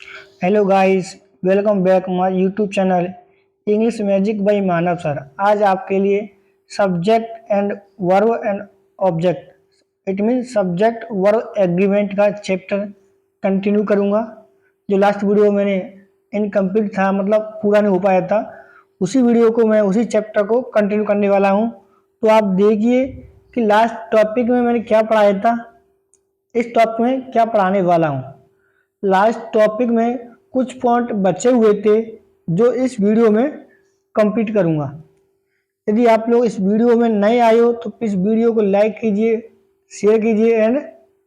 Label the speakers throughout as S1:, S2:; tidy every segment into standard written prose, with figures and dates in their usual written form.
S1: Hello guys, welcome back my YouTube channel English magic by Manav sir. आज आपके लिए subject and verb and object it mean subject verb agreement का chapter continue करूंगा। जो last video मैंने incomplete था, मतलब पूरा नहीं हो पाया था, उसी वीडियो को मैं उसी चैप्टर को कंटिन्यू करने वाला हूं। तो आप देखिए कि लास्ट टॉपिक में मैंने क्या पढ़ाया था, इस टॉपिक में क्या पढ़ाने वाला हूं। लास्ट टॉपिक में कुछ पॉइंट बचे हुए थे जो इस वीडियो में कंप्लीट करूंगा। यदि आप लोग इस वीडियो में नए आए हो तो इस वीडियो को लाइक कीजिए, शेयर कीजिए एंड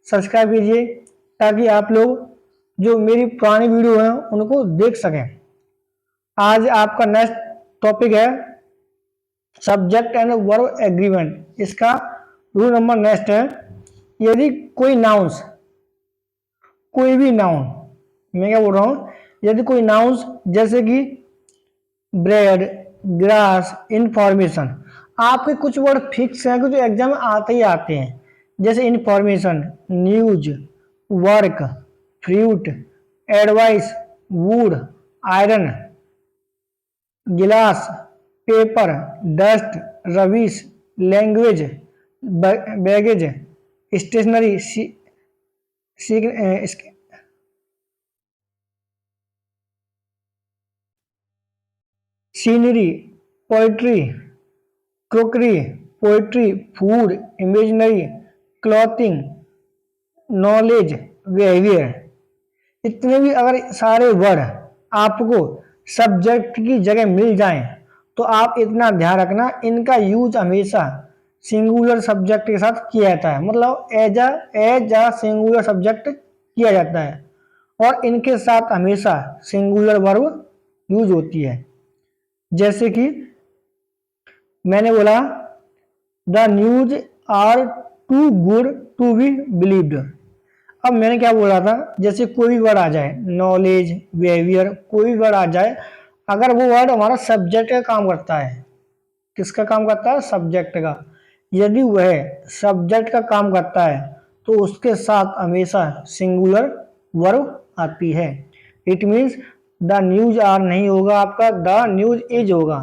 S1: सब्सक्राइब कीजिए, ताकि आप लोग जो मेरी पुरानी वीडियो हैं उनको देख सकें। आज आपका नेक्स्ट टॉपिक है सब्जेक्ट एंड वर्ब एग्रीमेंट। इसका रूल नंबर नेक्स्ट है, यदि कोई नाउंस, कोई भी नाउन, मैं क्या बोल रहा हूँ, यदि कोई नाउंस जैसे कि ब्रेड, ग्रास, इंफॉर्मेशन, आपके कुछ वर्ड फिक्स हैं कि जो एग्जाम में आते ही आते हैं, जैसे information, news, work, fruit, advice, wood, iron, glass, paper, dust, rubbish, language, baggage, stationery, scenery, poetry, crockery, poetry, food, imaginary, clothing, knowledge, behaviour. इतने भी अगर सारे वर्ड आपको सब्जेक्ट की जगह मिल जाएं तो आप इतना ध्यान रखना, इनका यूज हमेशा सिंगुलर सब्जेक्ट के साथ किया जाता है, मतलब एज अ सिंगुलर सब्जेक्ट किया जाता है, और इनके साथ हमेशा सिंगुलर वर्ब यूज होती है। जैसे कि मैंने बोला the news are too good to be believed. अब मैंने क्या बोला था, जैसे कोई भी वर्ड आ जाए, नॉलेज, बिहेवियर, कोई भी वर्ड आ जाए, अगर वो वर्ड हमारा सब्जेक्ट का काम करता है, किसका काम करता है, सब्जेक्ट का, यदि वह सब्जेक्ट का काम करता है तो उसके साथ हमेशा सिंगुलर वर्ब आती है। It means the news are नहीं होगा, आपका द न्यूज इज होगा,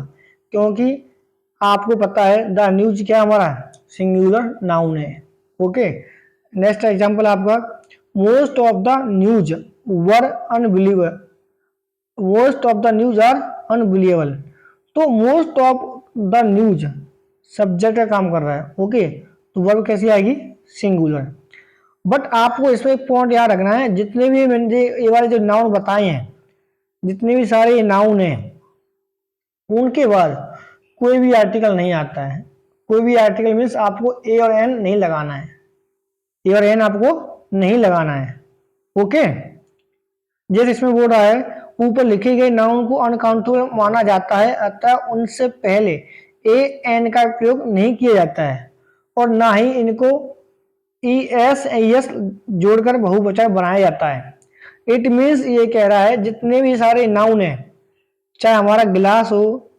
S1: क्योंकि आपको पता है द न्यूज क्या हमारा सिंगुलर नाउन है। ओके, नेक्स्ट एग्जांपल आपका, most of the news were unbelievable, most of the news are unbelievable. तो most of the news subject का काम कर रहा है, ओके, तो वर्ब कैसी आएगी, सिंगुलर। बट आपको इसमें एक पॉइंट याद रखना है, जितने भी मैंने ये वाले जो नाउन बताए हैं, जितने भी सारे नाउन हैं, उनके बाद कोई भी आर्टिकल नहीं आता है। कोई भी आर्टिकल मीन्स आपको ए और एन नहीं लगाना है, ए और एन आपको नहीं लगाना है। ओके, जैसे इसमें बोल रहा है, ऊपर लिखे गए नाउन को अनकाउंटेबल माना जाता है, अतः उनसे पहले ए एन का प्रयोग नहीं किया जाता है, और ना ही इनको ई एस एस जोड़कर बहुवचन बनाया जाता है। इट मीन्स ये कह रहा है, जितने भी सारे नाउन हैं, चाहे हमारा गिलास हो,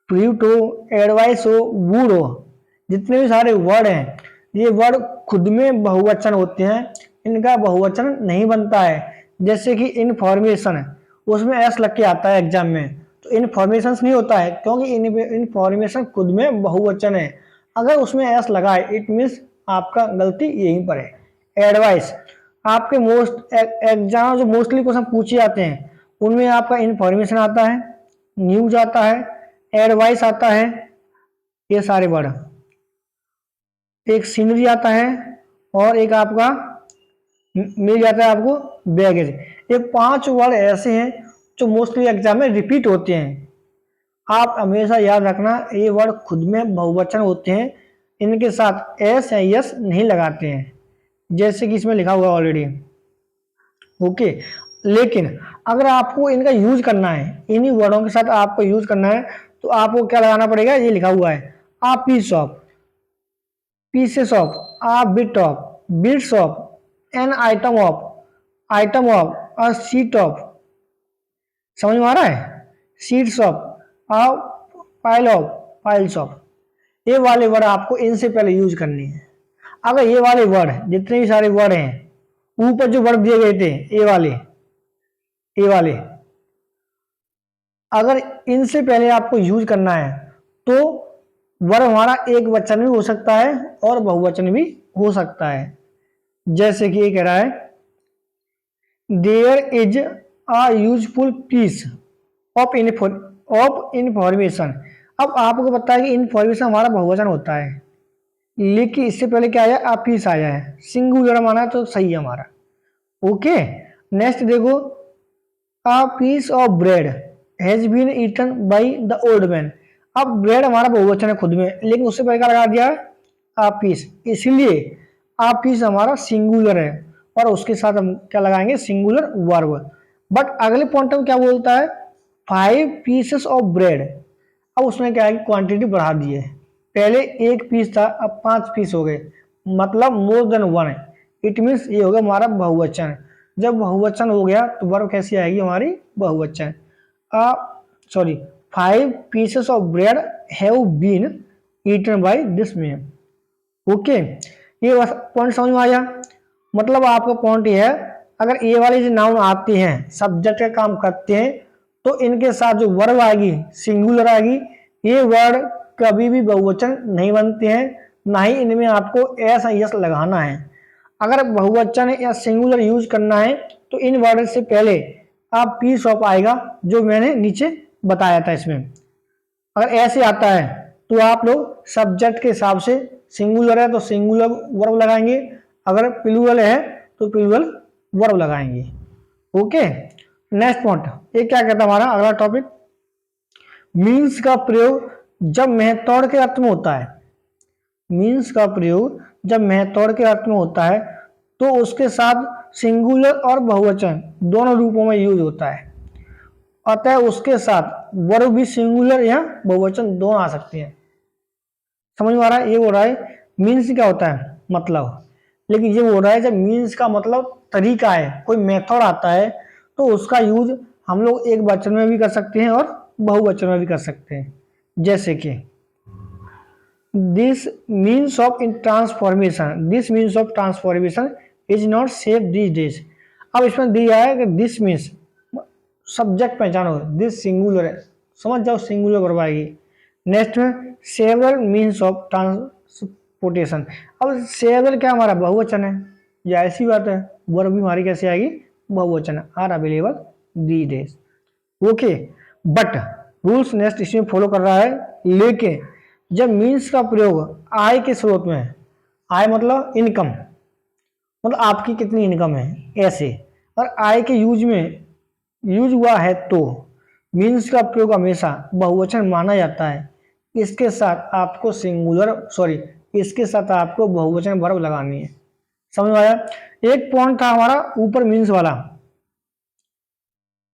S1: फ्रूट हो, एडवाइस हो, वुड हो, जितने भी सारे वर्ड हैं, ये वर्ड खुद में बहुवचन होते हैं, इनका बहुवचन नहीं बनता है। जैसे कि इन्फॉर्मेशन है, उसमें एस लग के आता है एग्जाम में, तो इन्फॉर्मेशन नहीं होता है, क्योंकि इन्फॉर्मेशन खुद में बहुवचन है। अगर उसमें एस लगा है, इट मीन्स आपका गलती यहीं पर है। एडवाइस, आपके मोस्ट एग्जाम जो मोस्टली क्वेश्चन पूछे जाते हैं, उनमें आपका इन्फॉर्मेशन आता है, न्यूज आता है, एडवाइस आता है, ये सारे वर्ड, एक सीनरी आता है, और एक आपका मिल जाता है आपको बैगेज। ये 5 वर्ड ऐसे हैं जो मोस्टली एग्जाम में रिपीट होते हैं। आप हमेशा याद रखना, ये वर्ड खुद में बहुवचन होते हैं, इनके साथ एस या यस नहीं लगाते हैं, जैसे कि इसमें लिखा हुआ ऑलरेडी। ओके, लेकिन अगर आपको इनका यूज करना है, इन्हीं वर्डों के साथ आपको यूज करना है, तो आपको क्या लगाना पड़ेगा, ये लिखा हुआ है, a piece of, pieces of, a bit of, bits of, an item of, item of, a sheet of. समझ में आ रहा है, sheets of, a pile of, piles of. ये वाले वर्ड आपको इनसे पहले यूज करनी है। अगर ये वाले वर्ड, जितने भी सारे वर्ड हैं, ऊपर जो वर्ड दिए गए थे, ये वाले, ए वाले, अगर इनसे पहले आपको यूज करना है तो वर्ब हमारा एक वचन भी हो सकता है और बहुवचन भी हो सकता है। जैसे कि ये कह रहा है there is a useful piece of information. अब आपको पता है कि इंफॉर्मेशन हमारा बहुवचन होता है, लेकिन इससे पहले क्या आया, अ पीस आया है, सिंगुलर माना तो सही है हमारा। ओके, नेक्स्ट देखो, a piece of bread has been eaten by the old man. अब ब्रेड हमारा बहुवचन है खुद में, लेकिन उससे पहले क्या लगा दिया है, अ पीस, इसलिए अ पीस हमारा सिंगुलर है और उसके साथ हम क्या लगाएंगे, सिंगुलर वर्ब। बट अगले पॉइंट में क्या बोलता है, 5 पीसेस ऑफ ब्रेड। अब उसमें क्या है कि क्वांटिटी बढ़ा दी है, पहले 1 पीस था अब 5 पीस हो गए, मतलब मोर देन 1। इट मीन्स ये होगा हमारा बहुवचन। जब बहुवचन हो गया तो वर्ब कैसी आएगी हमारी, बहुवचन। Sorry, 5 pieces of bread have been eaten by this man. Okay, ये पॉइंट समझ में आया। मतलब आपका पॉइंट ये है, अगर ये वाले जो नाउन आते हैं सब्जेक्ट का काम करते हैं तो इनके साथ जो वर्ब आएगी सिंगुलर आएगी। ये वर्ड कभी भी बहुवचन नहीं बनते हैं, ना ही इनमें आपको एस या यस लगाना है। अगर बहुवचन या सिंगुलर यूज करना है तो इन वर्ड से पहले आप पीस ऑफ आएगा जो मैंने नीचे बताया था। इसमें अगर ऐसे आता है तो आप लोग सब्जेक्ट के हिसाब से सिंगुलर है तो सिंगुलर वर्ब लगाएंगे, अगर प्लूरल है तो प्लूरल वर्ब लगाएंगे। ओके, नेक्स्ट पॉइंट, ये क्या कहता है हमारा अगला टॉपिक, मीन्स का प्रयोग जब मेहतोड़ के अर्थ में होता है। मीन्स का प्रयोग जब मेहतोड़ के अर्थ में होता है तो उसके साथ सिंगुलर और बहुवचन दोनों रूपों में यूज होता है, अतः उसके साथ वर्ब भी सिंगुलर या बहुवचन दोनों आ सकते हैं। समझ में आ रहा है, ये हो रहा है मीन्स क्या होता है मतलब, लेकिन ये हो रहा है जब मीन्स का मतलब तरीका है, कोई मेथड आता है तो उसका यूज हम लोग एक वचन में भी कर सकते हैं और बहुवचन में भी कर सकते हैं। जैसे कि this means of in transformation, this means of transformation is not safe this days. अब इसमें दिया है कि दिस मीन्स, सब्जेक्ट पहचानो, दिस सिंगुलर है, समझ जाओ सिंगुलर वर्ब आएगी। नेक्स्ट में सेवरल मीन्स ऑफ ट्रांसपोर्टेशन। अब सेवरल क्या हमारा बहुवचन है, या ऐसी बात है, वर्ब भी हमारी कैसे आएगी, बहुवचन, are available the days. Okay, but rules next इसमें फॉलो कर रहा है, लेकिन जब मीन्स का प्रयोग आय के स्रोत में है, आय मतलब इनकम, मतलब आपकी कितनी इनकम है ऐसे, और आय के यूज में यूज हुआ है तो मीन्स का प्रयोग हमेशा बहुवचन माना जाता है। इसके साथ आपको इसके साथ आपको बहुवचन वर्ब लगानी है। समझ में आया। एक पॉइंट था हमारा ऊपर मीन्स वाला,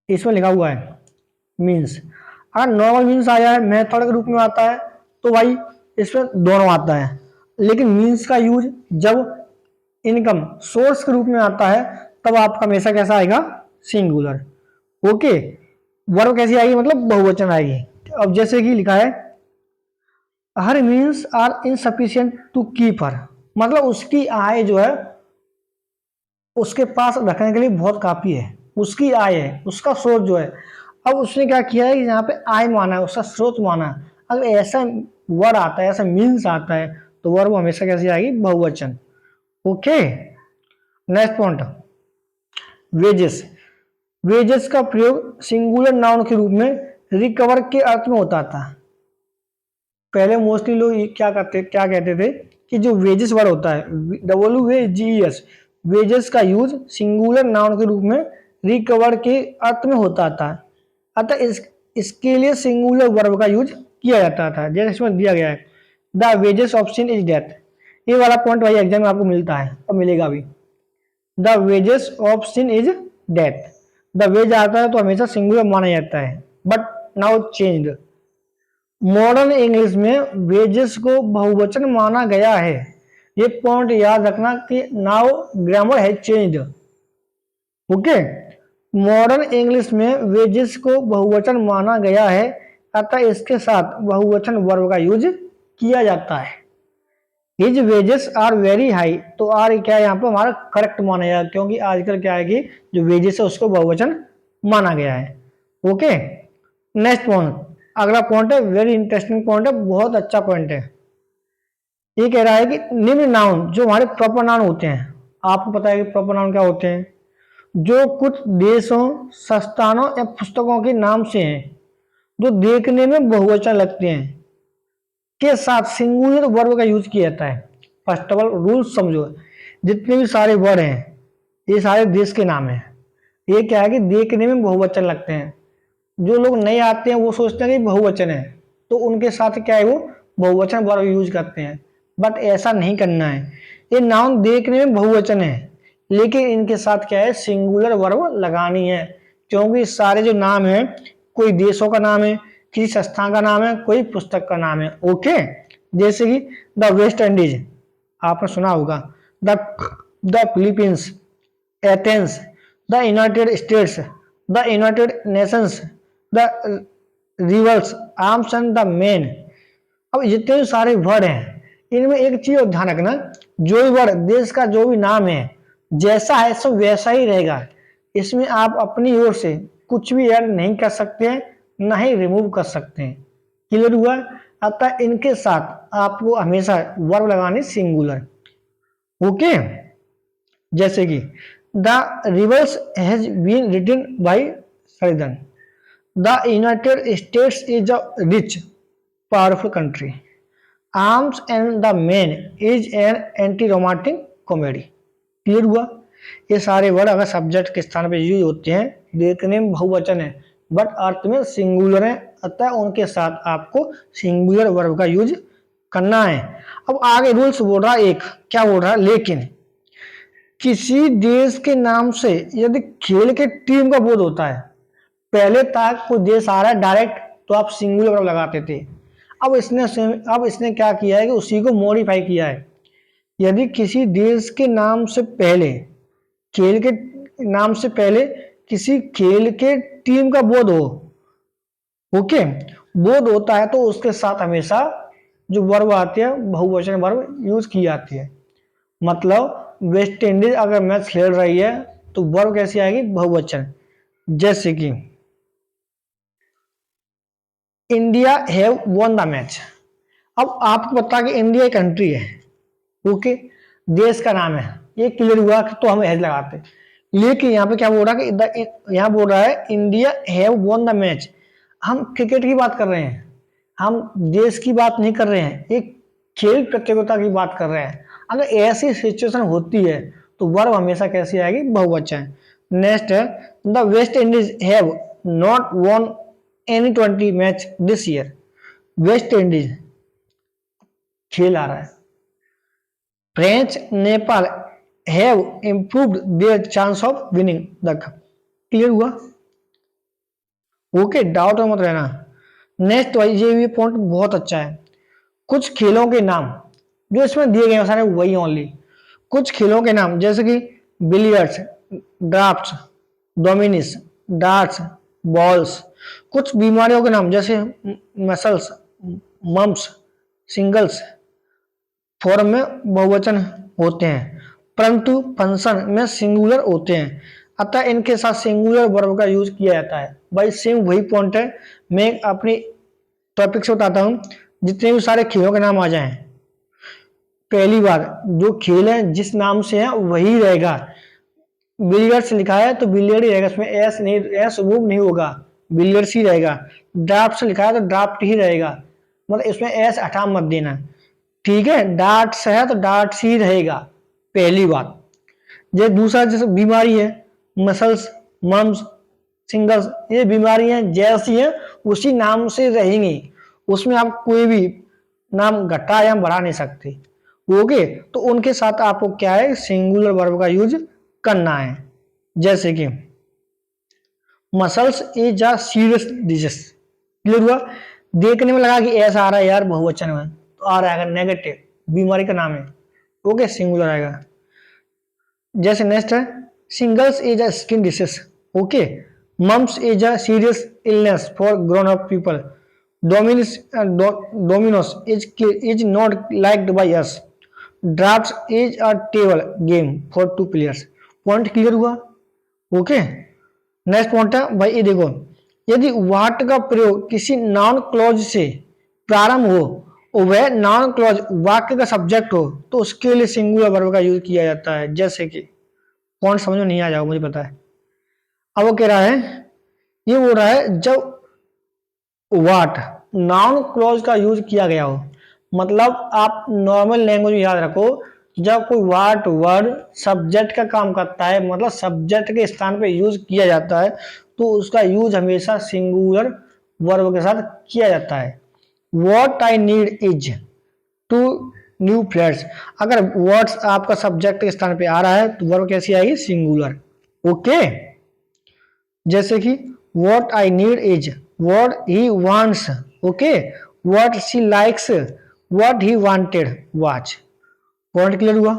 S1: इसमें लिखा हुआ है मीन्स, अगर नॉर्मल मीन्स आया है मेथड के रूप में आता है तो भाई इसमें दोनों आता है, लेकिन मीन्स का यूज जब इनकम सोर्स के रूप में आता है तब आपका हमेशा कैसा आएगा, सिंगुलर। ओके, वर्ब कैसी आएगी, मतलब बहुवचन आएगी। अब जैसे कि लिखा है her means are insufficient to keep her, मतलब उसकी आय जो है उसके पास रखने के लिए बहुत काफी है, उसकी आय है, उसका स्रोत जो है। अब उसने क्या किया है कि यहाँ पे आय माना है, उसका स्रोत माना है। अगर ऐसा वर्ड आता है, ऐसा मीन्स आता है तो वर्ब हमेशा कैसी आएगी, बहुवचन। Okay, next point, wages. Wages का प्रयोग सिंगुलर नाउन के रूप में रिकवर के अर्थ में होता था। पहले मोस्टली लोग क्या कहते थे कि जो वेजेस वर्ड होता है, WAGES, वेजेस का यूज सिंगुलर नाउन के रूप में रिकवर के अर्थ में होता था, अतः इसके लिए सिंगुलर वर्ब का यूज किया जाता था। जैसे इसमें दिया गया है the wages of sin is death, ये वाला पॉइंट भाई एग्जाम में आपको मिलता है और मिलेगा भी। The wages of sin is death, the wage आता है तो हमेशा सिंगुलर माना जाता है, but now changed. Modern English में वेजेस को बहुवचन माना गया है। ये पॉइंट याद रखना कि now grammar has changed. Okay, modern English में वेजेस को बहुवचन माना गया है, अतः इसके साथ बहुवचन वर्ब का यूज किया जाता है। His wages are very high, तो आर क्या है यहाँ पर हमारा करेक्ट माना जाएगा, क्योंकि आजकल क्या है कि जो वेजेस है उसको बहुवचन माना गया है। ओके, नेक्स्ट पॉइंट, अगला पॉइंट है वेरी इंटरेस्टिंग पॉइंट है, बहुत अच्छा पॉइंट है। ये कह रहा है कि निम्न नाउन जो हमारे प्रॉपर नाउन होते हैं, आपको पता है कि प्रॉपर नाउन क्या होते हैं, जो कुछ देशों, संस्थानों या पुस्तकों के नाम से हैं, जो देखने में बहुवचन लगते हैं, के साथ सिंगुलर वर्ब का यूज किया जाता है। फर्स्ट ऑफ ऑल रूल समझो, जितने भी सारे वर्ड हैं ये सारे देश के नाम हैं। ये क्या है कि देखने में बहुवचन लगते हैं, जो लोग नहीं आते हैं वो सोचते हैं कि बहुवचन है, तो उनके साथ क्या है वो बहुवचन वर्ब यूज करते हैं, बट ऐसा नहीं करना है। ये नाउन देखने में बहुवचन है, लेकिन इनके साथ क्या है सिंगुलर वर्ब लगानी है, क्योंकि सारे जो नाम है कोई देशों का नाम है, किसी संस्थान का नाम है, कोई पुस्तक का नाम है। ओके, जैसे कि द वेस्ट इंडीज आपने सुना होगा, the the Philippines, Athens, the United states, the United Nations, the reverse, arms and the man. अब जितने भी सारे वर्ड हैं इनमें एक चीज और ध्यान रखना, जो भी वर्ड देश का जो भी नाम है जैसा है सब वैसा ही रहेगा, इसमें आप अपनी ओर से कुछ भी ऐड नहीं कर सकते हैं, ना ही रिमूव कर सकते हैं। क्लियर हुआ? अतः इनके साथ आपको हमेशा वर्ब लगाने सिंगुलर। ओके, जैसे कि the rivals has been written by Sheridan, the United States is a rich powerful country, arms and the man is an anti romantic comedy. Clear हुआ? ये सारे वर्ड अगर सब्जेक्ट के स्थान पर यूज होते हैं, देखने में बहुवचन है बट अर्थ में सिंगुलर है, अतः उनके साथ आपको सिंगुलर वर्ब का यूज करना है। अब आगे रूल्स बोल रहा है एक, क्या बोल रहा है, लेकिन किसी देश के नाम से यदि खेल के टीम का बोध होता है, पहले तक कोई देश आ रहा है डायरेक्ट तो आप सिंगुलर वर्ब लगाते थे, अब इसने क्या किया है कि उसी को मॉडिफाई किया है। यदि किसी देश के नाम से पहले, खेल के नाम से पहले किसी खेल के टीम का बोध हो, ओके, बोध होता है तो उसके साथ हमेशा जो वर्ब आती है बहुवचन वर्ब यूज की जाती है। मतलब वेस्ट इंडीज अगर मैच खेल रही है तो वर्ब कैसी आएगी, बहुवचन। जैसे कि India have won the match. अब आपको पता कि इंडिया एक कंट्री है, ओके, देश का नाम है, ये क्लियर हुआ तो हम हैज लगाते। लेकिन यहाँ पे क्या बोल रहा है कि यहाँ बोल रहा है India have won the match, हम क्रिकेट की बात कर रहे हैं, हम देश की बात नहीं कर रहे हैं, एक खेल प्रतियोगिता की बात कर रहे हैं। अगर ऐसी सिचुएशन होती है तो वर्ब हमेशा कैसी आएगी, बहुवचन। नेक्स्ट है the West Indies have not won any 20 match this year. West Indies खेल आ रहा है, French, Nepal have improved their chance of winning the cup. Clear हुआ? ओके, डाउट मत रहना। नेक्स्ट ये पॉइंट बहुत अच्छा है। कुछ खेलों के नाम जो इसमें दिए गए सारे वही ओनली, कुछ खेलों के नाम जैसे कि बिलियर्ड्स, ड्राफ्ट्स, डोमिनिस, डार्ट्स, बॉल्स। कुछ बीमारियों के नाम जैसे मसल्स, मम्स, सिंगल्स फॉर्म में बहुवचन होते हैं, परंतु फंक्शन में सिंगुलर होते हैं, अतः इनके साथ सिंगुलर वर्ब का यूज किया जाता है। भाई सेम वही पॉइंट है, मैं अपनी टॉपिक से बताता हूँ, जितने भी सारे खेलों के नाम आ जाएं, पहली बार जो खेल है जिस नाम से है वही रहेगा। बिलियर्ड्स लिखा है तो बिलियर्ड ही रहेगा, इसमें एस नहीं, एस मूव नहीं होगा, बिलियर्ड्स ही रहेगा। ड्राफ्ट लिखा है तो ड्राफ्ट ही रहेगा, मतलब इसमें एस हटा मत देना, ठीक है। डार्ट्स है तो डार्ट्स ही रहेगा, पहली बात। ये दूसरा जैसे बीमारी है, मसल्स, मम्स, सिंगल्स, ये बीमारियां जैसी हैं उसी नाम से रहेंगी, उसमें आप कोई भी नाम घटा या बढ़ा नहीं सकते। ओके, तो उनके साथ आपको क्या है, सिंगुलर वर्ब का यूज करना है। जैसे कि muscles is a serious disease. Clear हुआ? देखने में लगा कि ऐसा आ रहा है यार बहुवचन में, तो आ रहा है नेगेटिव, बीमारी का नाम है, ओके, सिंगुलर आएगा। जैसे नेक्स्ट है shingles is a skin disease, okay, mumps is a serious illness for grown up people, dominoes is not liked by us, draft is a table game for 2 players. Point clear हुआ? Okay, next point है भाई, ये देखो, यदि what का प्रयोग किसी noun clause से प्रारंभ हो और वह नाउन क्लॉज वाक्य का सब्जेक्ट हो तो उसके लिए सिंगुलर वर्ब का यूज किया जाता है। जैसे कि पॉइंट समझ में नहीं आ जाओ, मुझे पता है। अब वो कह रहा है, ये बोल रहा है जब व्हाट नाउन क्लॉज का यूज किया गया हो, मतलब आप नॉर्मल लैंग्वेज में याद रखो, जब कोई व्हाट वर्ड सब्जेक्ट का काम करता है, मतलब सब्जेक्ट के स्थान पे यूज किया जाता है, तो उसका यूज हमेशा सिंगुलर वर्ब के साथ किया जाता है। What I need is two new friends, अगर व्हाट्स आपका सब्जेक्ट के स्थान पे आ रहा है तो वर्ब कैसी आएगी? सिंगुलर। ओके, जैसे कि what I need is what he wants, okay, what she likes what he wanted watch. Point clear हुआ?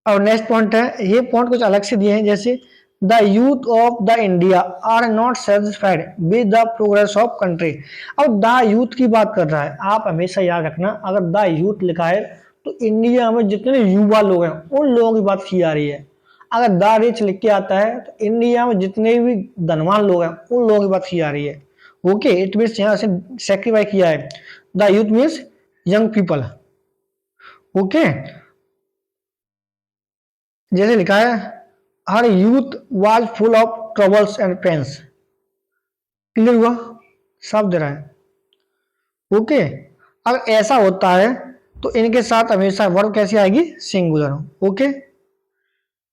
S1: और नेक्स्ट पॉइंट है, ये पॉइंट कुछ अलग से दिए हैं, जैसे the youth of the India are not satisfied with the progress of country. अब द यूथ की बात कर रहा है, आप हमेशा याद रखना, अगर द यूथ लिखा है तो इंडिया में जितने युवा लोग हैं उन लोगों की बात की जा रही है। अगर द रिच लिख के आता है तो इंडिया में जितने भी धनवान लोग हैं उन लोगों की बात की जा रही है। ओके, इट मीन्स यहाँ से सेक्रीफाई किया है, the youth means young people. Okay, जैसे लिखा है her youth was full of troubles and pains. Clear हुआ? सब दे रहा है। ओके, अगर ऐसा होता है तो इनके साथ हमेशा वर्ब कैसी आएगी? Singular. Okay,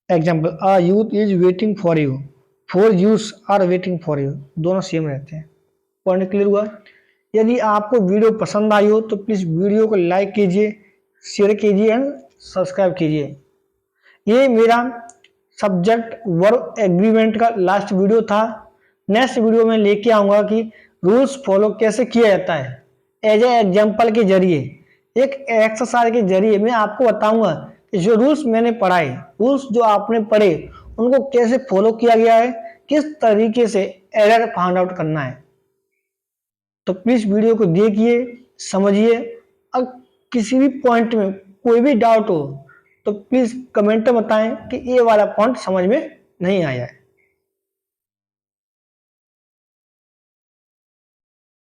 S1: example a youth is waiting for you, four youth are waiting for you, दोनों सेम रहते हैं। पॉइंट क्लियर हुआ? यदि आपको वीडियो पसंद आई हो तो प्लीज वीडियो को लाइक कीजिए, शेयर कीजिए एंड सब्सक्राइब कीजिए। ये मेरा सब्जेक्ट वर्ब एग्रीमेंट का लास्ट वीडियो था। नेक्स्ट वीडियो में लेके आऊंगा कि रूल्स फॉलो कैसे किया जाता है, एज ए एग्जाम्पल के जरिए, एक एक्सरसाइज के जरिए मैं आपको बताऊंगा कि जो रूल्स मैंने पढ़ाए, रूल्स जो आपने पढ़े, उनको कैसे फॉलो किया गया है, किस तरीके से एरर फाइंड आउट करना है। तो प्लीज वीडियो को देखिए, समझिए। अब किसी भी पॉइंट में कोई भी डाउट हो तो प्लीज कमेंट में बताएं कि ये वाला पॉइंट समझ में नहीं आया है।